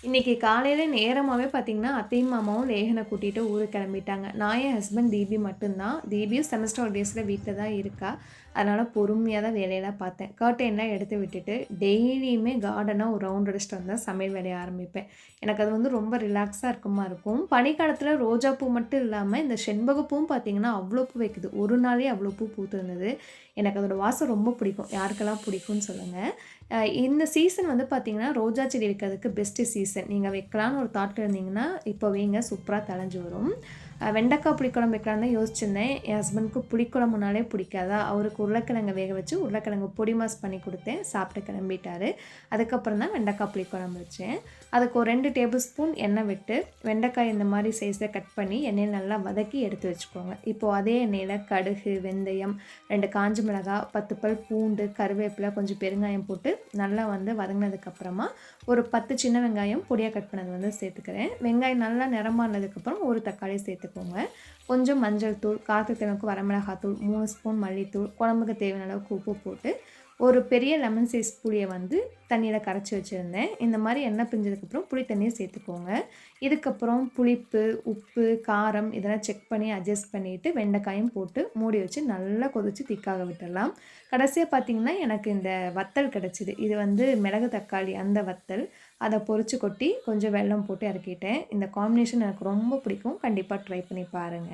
இன்னைக்கு காலையில நேரமாவே பார்த்தீங்கன்னா, அத்தையும், மாமாவும் லேகன கூட்டிட்டு ஊருக்கு கிளம்பிட்டாங்க. நான் என் ஹஸ்பண்ட் தீபி மட்டும் தான். தீபியும் செமஸ்டர் ஹாலிடேஸ்ல வீட்ல தான் இருக்கா. அதனால பொறுமையா தான் வேலையெல்லாம் பார்த்தேன். கர்டைன்லாம் எடுத்து விட்டுட்டு, டெய்லியுமே கார்டன ஒரு ரவுண்ட் அடிச்சுட்டு வந்து தான் சமையல் வேலைய ஆரம்பிப்பேன். எனக்கு அது வந்து ரொம்ப ரிலாக்ஸா இருக்க மாரி இருக்கும். பனிக்காலத்தில ரோஜா பூ மட்டும் இல்லாம, இந்த செண்பக பூவும் பார்த்தீங்கன்னா, அவ்ளோ பூ வைக்குது. ஒரு நாளே அவ்ளோ பூ பூத்திருந்தது. எனக்கு அதோட வாசம் ரொம்ப பிடிக்கும். யாருக்கெல்லாம் பிடிக்கும்னு சொல்லுங்க. இந்த சீசன் வந்து பார்த்தீங்கன்னா, ரோஜா செடி வைக்கிறதுக்கு பெஸ்ட்டு சீசன். நீங்க வைக்கலான்னு ஒரு தாட்ல இருந்தீங்கன்னா, இப்போ வைங்க சூப்பரா தழைஞ்சு வரும். வெண்டைக்காய் புளிக்குழம்பு வைக்கலான்னு தான் யோசிச்சிருந்தேன். என் ஹஸ்பண்டுக்கு புளிக்குழம்புனாலே பிடிக்காதா, அவருக்கு உருளைக்கிழங்க வேக வச்சு உருளைக்கிழங்கு பொடி மாஸ் பண்ணி குடுத்தேன். சாப்பிட்டு கிளம்பிட்டாரு. அதுக்கப்புறம் தான் வெண்டைக்காய் புளிக்குழம்பு வச்சேன். அதுக்கு ஒரு 2 டேபிள் ஸ்பூன் எண்ணெய் விட்டு, வெண்டைக்காய் இந்த மாரி சைஸ்ல கட் பண்ணி எண்ணெயில நல்லா வதக்கி எடுத்து வச்சுக்கோங்க. இப்போ அதே எண்ணெயில கடுகு, வெந்தயம், 2 காஞ்ச மிளகாய், 10 பல் பூண்டு, கருவேப்பிலை, கொஞ்சம் பெருங்காயம் போட்டு நல்லா வந்து வதங்கினதுக்கப்புறமா, ஒரு 10 சின்ன வெங்காயம் பொடியா கட் பண்ணது வந்து சேர்த்துக்கிறேன். வெங்காயம் நல்லா நிறமானதுக்கப்புறம் ஒரு தக்காளி சேர்த்துக்கோங்க. கொஞ்சம் மஞ்சள் தூள், காரத்துக்கு தேவையான வரமிளகாய் தூள், 3 ஸ்பூன் மல்லித்தூள், குழம்புக்கு தேவையான அளவுக்கு உப்பு போட்டு, ஒரு பெரிய லெமன் சைஸ் புளிய வந்து தண்ணீல கரைச்சி வச்சிருந்தேன். இந்த மாரி எண்ணெய் பிரிஞ்சதுக்கப்புறம் புளி தண்ணிய சேர்த்துக்கோங்க. இதுக்கப்புறம் புளிப்பு, உப்பு, காரம் இதெல்லாம் செக் பண்ணி அட்ஜஸ்ட் பண்ணிட்டு, வெண்டைக்காயும் போட்டு மூடி வச்சு நல்லா கொதிச்சு திக்காக விட்டுறலாம். கடைசியா பார்த்தீங்கன்னா, எனக்கு இந்த வத்தல் கிடைச்சது. இது வந்து மிளகு, தக்காளி அந்த வத்தல். அத பொரிச்சு கொட்டி, கொஞ்சம் வெல்லம் போட்டு இறக்கிட்டேன். இந்த காம்பினேஷன் எனக்கு ரொம்ப பிடிக்கும். கண்டிப்பா ட்ரை பண்ணி பாருங்க.